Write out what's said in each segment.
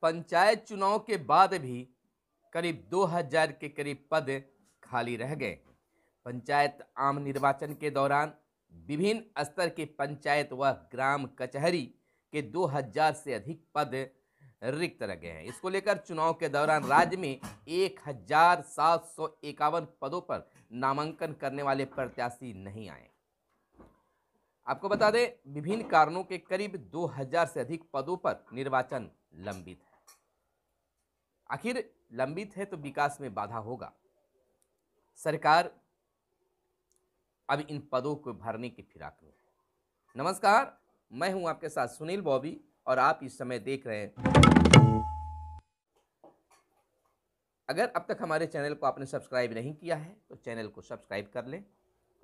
पंचायत चुनाव के बाद भी करीब 2000 के करीब पद खाली रह गए। पंचायत आम निर्वाचन के दौरान विभिन्न स्तर के पंचायत व ग्राम कचहरी के 2000 से अधिक पद रिक्त रह गए हैं। इसको लेकर चुनाव के दौरान राज्य में 1751 पदों पर नामांकन करने वाले प्रत्याशी नहीं आए। आपको बता दें, विभिन्न कारणों के करीब 2000 से अधिक पदों पर निर्वाचन लंबित है। आखिर लंबित है तो विकास में बाधा होगा। सरकार अब इन पदों को भरने की फिराक में है। नमस्कार, मैं हूं आपके साथ सुनील बॉबी और आप इस समय देख रहे हैं। अगर अब तक हमारे चैनल को आपने सब्सक्राइब नहीं किया है तो चैनल को सब्सक्राइब कर लें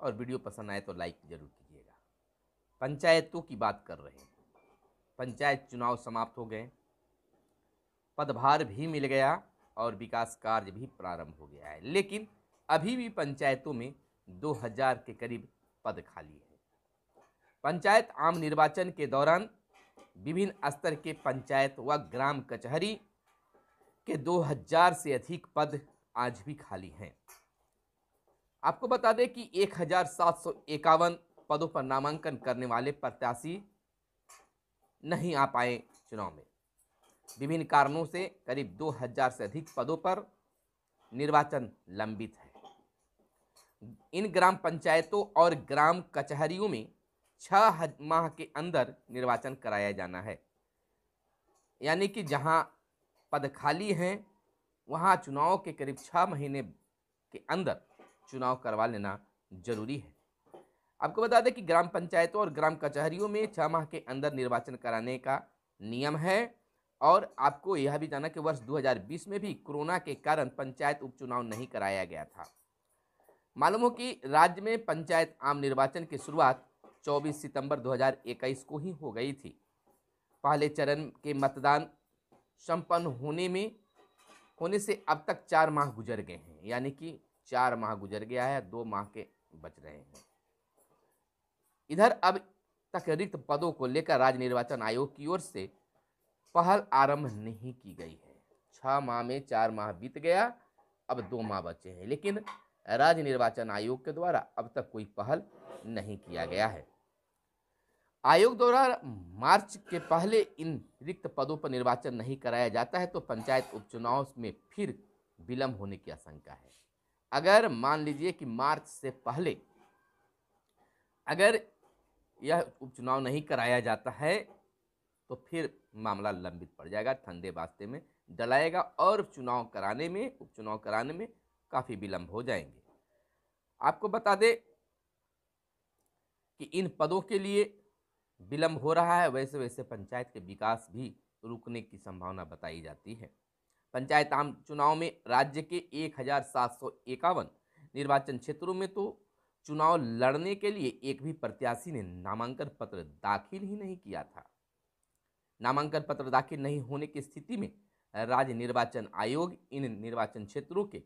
और वीडियो पसंद आए तो लाइक जरूर कीजिएगा। पंचायतों की बात कर रहे हैं। पंचायत चुनाव समाप्त हो गए, पदभार भी मिल गया और विकास कार्य भी प्रारंभ हो गया है, लेकिन अभी भी पंचायतों में 2000 के करीब पद खाली है। पंचायत आम निर्वाचन के दौरान विभिन्न स्तर के पंचायत व ग्राम कचहरी के 2000 से अधिक पद आज भी खाली हैं। आपको बता दें कि 1751 पदों पर नामांकन करने वाले प्रत्याशी नहीं आ पाए चुनाव में। विभिन्न कारणों से करीब 2000 से अधिक पदों पर निर्वाचन लंबित है। इन ग्राम पंचायतों और ग्राम कचहरियों में 6 माह के अंदर निर्वाचन कराया जाना है, यानी कि जहां पद खाली हैं वहां चुनाव के करीब 6 महीने के अंदर चुनाव करवा लेना जरूरी है। आपको बता दें कि ग्राम पंचायतों और ग्राम कचहरियों में 6 माह के अंदर निर्वाचन कराने का नियम है। और आपको यह भी जाना कि वर्ष 2020 में भी कोरोना के कारण पंचायत उपचुनाव नहीं कराया गया था। मालूम हो कि राज्य में पंचायत आम निर्वाचन की शुरुआत 24 सितंबर 2021 को ही हो गई थी। पहले चरण के मतदान संपन्न होने से अब तक 4 माह गुजर गए हैं, यानी कि 4 माह गुजर गया है, 2 माह के बच रहे हैं। इधर अब तक रिक्त पदों को लेकर राज्य निर्वाचन आयोग की ओर से पहल आरंभ नहीं की गई है। 6 माह में 4 माह बीत गया, अब 2 माह बचे हैं, लेकिन राज्य निर्वाचन आयोग के द्वारा अब तक कोई पहल नहीं किया गया है। आयोग द्वारा मार्च के पहले इन रिक्त पदों पर निर्वाचन नहीं कराया जाता है तो पंचायत उपचुनाव में फिर विलंब होने की आशंका है। अगर मान लीजिए कि मार्च से पहले अगर यह उपचुनाव नहीं कराया जाता है तो फिर मामला लंबित पड़ जाएगा, ठंडे बास्ते में डलाएगा और उपचुनाव कराने में काफ़ी विलंब हो जाएंगे। आपको बता दें कि इन पदों के लिए विलंब हो रहा है, वैसे वैसे पंचायत के विकास भी रुकने की संभावना बताई जाती है। पंचायत आम चुनाव में राज्य के 1751 निर्वाचन क्षेत्रों में तो चुनाव लड़ने के लिए एक भी प्रत्याशी ने नामांकन पत्र दाखिल ही नहीं किया था। नामांकन पत्र दाखिल नहीं होने की स्थिति में राज्य निर्वाचन आयोग इन निर्वाचन क्षेत्रों के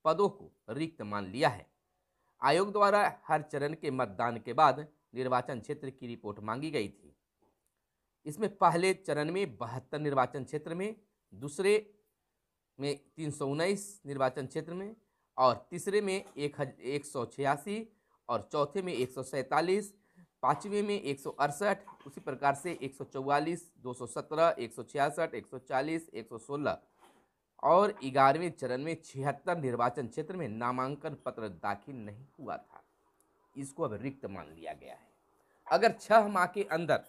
पदों को रिक्त मान लिया है। आयोग द्वारा हर चरण के मतदान के बाद निर्वाचन क्षेत्र की रिपोर्ट मांगी गई थी। इसमें पहले चरण में 72 निर्वाचन क्षेत्र में, दूसरे में 319 निर्वाचन क्षेत्र में और तीसरे में 186 और चौथे में 147, पांचवें में 168, उसी प्रकार से 144, 217, 166, 140, 116 और 11वें चरण में 76 निर्वाचन क्षेत्र में नामांकन पत्र दाखिल नहीं हुआ था। इसको अब रिक्त मान लिया गया है। अगर 6 माह के अंदर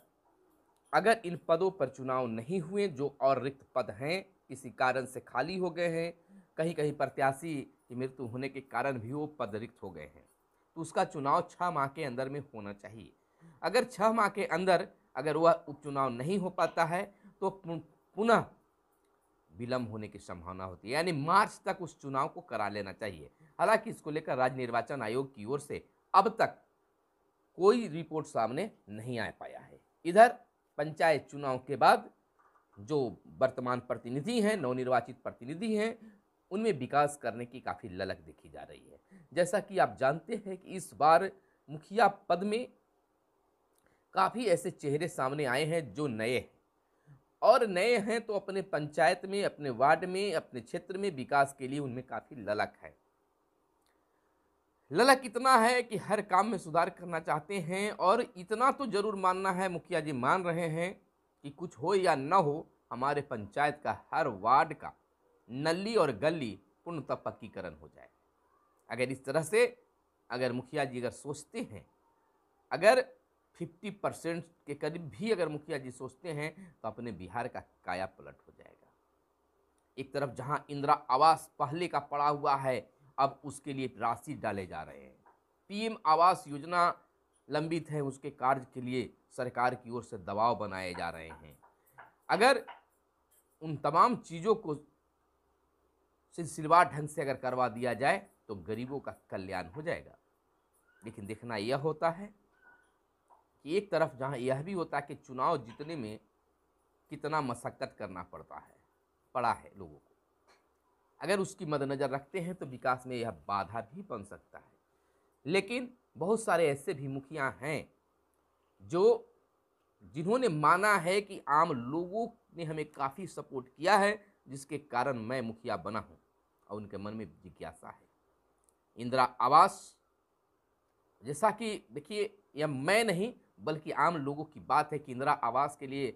अगर इन पदों पर चुनाव नहीं हुए, जो और रिक्त पद हैं किसी कारण से खाली हो गए हैं, कहीं कहीं प्रत्याशी की मृत्यु होने के कारण भी वो पद रिक्त हो गए हैं, तो उसका चुनाव 6 माह के अंदर में होना चाहिए। अगर 6 माह के अंदर अगर वह उपचुनाव नहीं हो पाता है तो पुनः विलंब होने की संभावना होती है, यानी मार्च तक उस चुनाव को करा लेना चाहिए। हालांकि इसको लेकर राज्य निर्वाचन आयोग की ओर से अब तक कोई रिपोर्ट सामने नहीं आ पाया है। इधर पंचायत चुनाव के बाद जो वर्तमान प्रतिनिधि हैं, नवनिर्वाचित प्रतिनिधि हैं, उनमें विकास करने की काफ़ी ललक देखी जा रही है। जैसा कि आप जानते हैं कि इस बार मुखिया पद में काफ़ी ऐसे चेहरे सामने आए हैं जो नए हैं और नए हैं तो अपने पंचायत में, अपने वार्ड में, अपने क्षेत्र में विकास के लिए उनमें काफ़ी ललक है। ललक इतना है कि हर काम में सुधार करना चाहते हैं, और इतना तो जरूर मानना है, मुखिया जी मान रहे हैं कि कुछ हो या न हो, हमारे पंचायत का हर वार्ड का नली और गली पूर्णतः पक्कीकरण हो जाए। अगर इस तरह से अगर मुखिया जी अगर सोचते हैं, अगर 50% के करीब भी अगर मुखिया जी सोचते हैं, तो अपने बिहार का काया पलट हो जाएगा। एक तरफ जहां इंदिरा आवास पहले का पड़ा हुआ है, अब उसके लिए राशि डाले जा रहे हैं। पीएम आवास योजना लंबित है, उसके कार्य के लिए सरकार की ओर से दबाव बनाए जा रहे हैं। अगर उन तमाम चीज़ों को सिलसिलेवार ढंग से अगर करवा दिया जाए तो गरीबों का कल्याण हो जाएगा। लेकिन देखना यह होता है कि एक तरफ जहां यह भी होता है कि चुनाव जीतने में कितना मशक्कत करना पड़ा है लोगों को, अगर उसकी मद्देनजर रखते हैं तो विकास में यह बाधा भी बन सकता है। लेकिन बहुत सारे ऐसे भी मुखिया हैं जिन्होंने माना है कि आम लोगों ने हमें काफ़ी सपोर्ट किया है, जिसके कारण मैं मुखिया बना हूं, और उनके मन में जिज्ञासा है। इंदिरा आवास, जैसा कि देखिए, यह मैं नहीं बल्कि आम लोगों की बात है कि इंदिरा आवास के लिए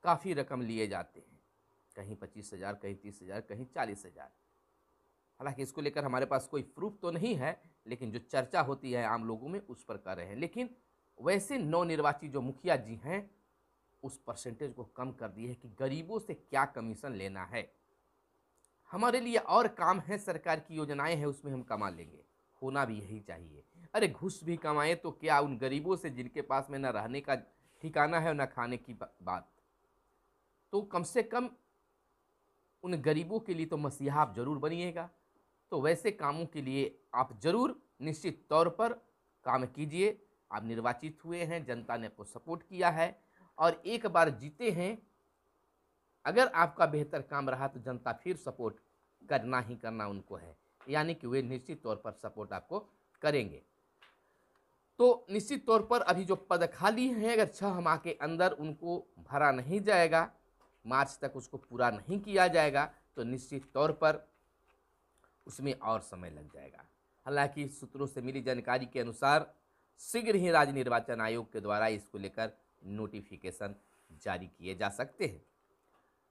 काफ़ी रकम लिए जाते हैं, कहीं 25,000, कहीं 30,000, कहीं 40,000। हालांकि इसको लेकर हमारे पास कोई प्रूफ तो नहीं है, लेकिन जो चर्चा होती है आम लोगों में उस पर कर रहे हैं। लेकिन वैसे नवनिर्वाचित जो मुखिया जी हैं, उस परसेंटेज को कम कर दिए है कि गरीबों से क्या कमीशन लेना है, हमारे लिए और काम है, सरकार की योजनाएं हैं उसमें हम कमा लेंगे। होना भी यही चाहिए। अरे घूस भी कमाए तो क्या उन गरीबों से जिनके पास में न रहने का ठिकाना है और न खाने की बात, तो कम से कम उन गरीबों के लिए तो मसीहा आप जरूर बनिएगा। तो वैसे कामों के लिए आप जरूर निश्चित तौर पर काम कीजिए। आप निर्वाचित हुए हैं, जनता ने आपको सपोर्ट किया है, और एक बार जीते हैं, अगर आपका बेहतर काम रहा तो जनता फिर सपोर्ट करना ही करना उनको है, यानी कि वे निश्चित तौर पर सपोर्ट आपको करेंगे। तो निश्चित तौर पर अभी जो पद खाली हैं, अगर 6 माह के अंदर उनको भरा नहीं जाएगा, मार्च तक उसको पूरा नहीं किया जाएगा, तो निश्चित तौर पर उसमें और समय लग जाएगा। हालांकि सूत्रों से मिली जानकारी के अनुसार शीघ्र ही राज्य निर्वाचन आयोग के द्वारा इसको लेकर नोटिफिकेशन जारी किए जा सकते हैं,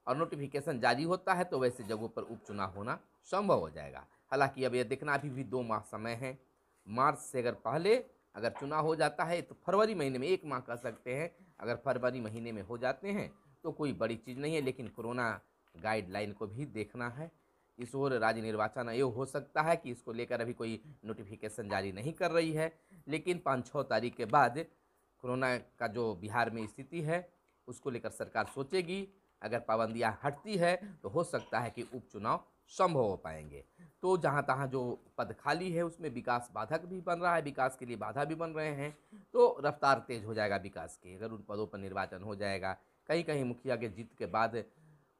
और नोटिफिकेशन जारी होता है तो वैसे जगहों पर उपचुनाव होना संभव हो जाएगा। हालांकि अब यह देखना अभी भी 2 माह समय है। मार्च से अगर पहले अगर चुनाव हो जाता है तो फरवरी महीने में, 1 माह कह सकते हैं, अगर फरवरी महीने में हो जाते हैं तो कोई बड़ी चीज़ नहीं है। लेकिन कोरोना गाइडलाइन को भी देखना है। इस ओर राज्य निर्वाचन आयोग हो सकता है कि इसको लेकर अभी कोई नोटिफिकेशन जारी नहीं कर रही है, लेकिन 5-6 तारीख के बाद कोरोना का जो बिहार में स्थिति है उसको लेकर सरकार सोचेगी। अगर पाबंदियां हटती है तो हो सकता है कि उपचुनाव संभव हो पाएंगे। तो जहां तहां जो पद खाली है उसमें विकास बाधक भी बन रहा है, विकास के लिए बाधा भी बन रहे हैं, तो रफ्तार तेज हो जाएगा विकास की अगर उन पदों पर निर्वाचन हो जाएगा। कहीं कहीं मुखिया के जीत के बाद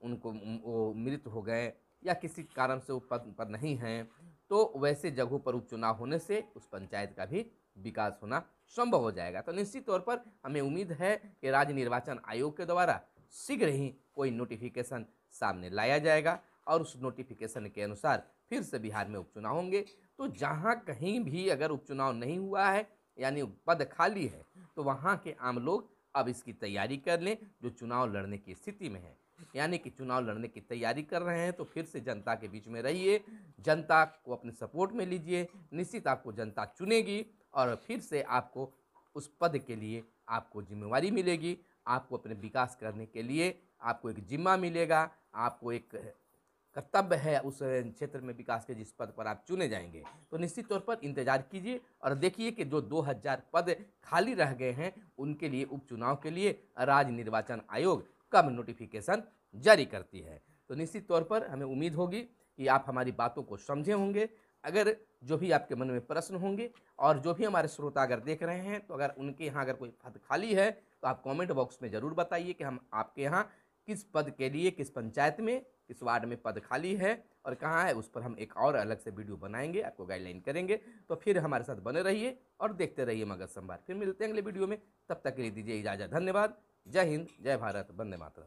उनको वो मृत हो गए या किसी कारण से वो पद पर नहीं हैं, तो वैसे जगहों पर उपचुनाव होने से उस पंचायत का भी विकास होना संभव हो जाएगा। तो निश्चित तौर पर हमें उम्मीद है कि राज्य निर्वाचन आयोग के द्वारा शीघ्र ही कोई नोटिफिकेशन सामने लाया जाएगा, और उस नोटिफिकेशन के अनुसार फिर से बिहार में उपचुनाव होंगे। तो जहां कहीं भी अगर उपचुनाव नहीं हुआ है, यानी पद खाली है, तो वहां के आम लोग अब इसकी तैयारी कर लें जो चुनाव लड़ने की स्थिति में है, यानी कि चुनाव लड़ने की तैयारी कर रहे हैं, तो फिर से जनता के बीच में रहिए, जनता को अपने सपोर्ट में लीजिए। निश्चित आपको जनता चुनेगी, और फिर से आपको उस पद के लिए आपको जिम्मेवारी मिलेगी। आपको अपने विकास करने के लिए आपको एक जिम्मा मिलेगा, आपको एक कर्तव्य है उस क्षेत्र में विकास के जिस पद पर आप चुने जाएंगे। तो निश्चित तौर पर इंतजार कीजिए और देखिए कि जो 2000 पद खाली रह गए हैं उनके लिए उपचुनाव के लिए राज्य निर्वाचन आयोग कब नोटिफिकेशन जारी करती है। तो निश्चित तौर पर हमें उम्मीद होगी कि आप हमारी बातों को समझे होंगे। अगर जो भी आपके मन में प्रश्न होंगे, और जो भी हमारे श्रोता अगर देख रहे हैं, तो अगर उनके यहाँ अगर कोई पद खाली है तो आप कमेंट बॉक्स में ज़रूर बताइए कि हम आपके यहाँ किस पद के लिए, किस पंचायत में, किस वार्ड में पद खाली है और कहाँ है, उस पर हम एक और अलग से वीडियो बनाएंगे, आपको गाइडलाइन करेंगे। तो फिर हमारे साथ बने रहिए और देखते रहिए मगध संवाद। फिर मिलते हैं अगले वीडियो में, तब तक के लिए दीजिए इजाज़त। धन्यवाद। जय हिंद, जय भारत, वंदे मातरम।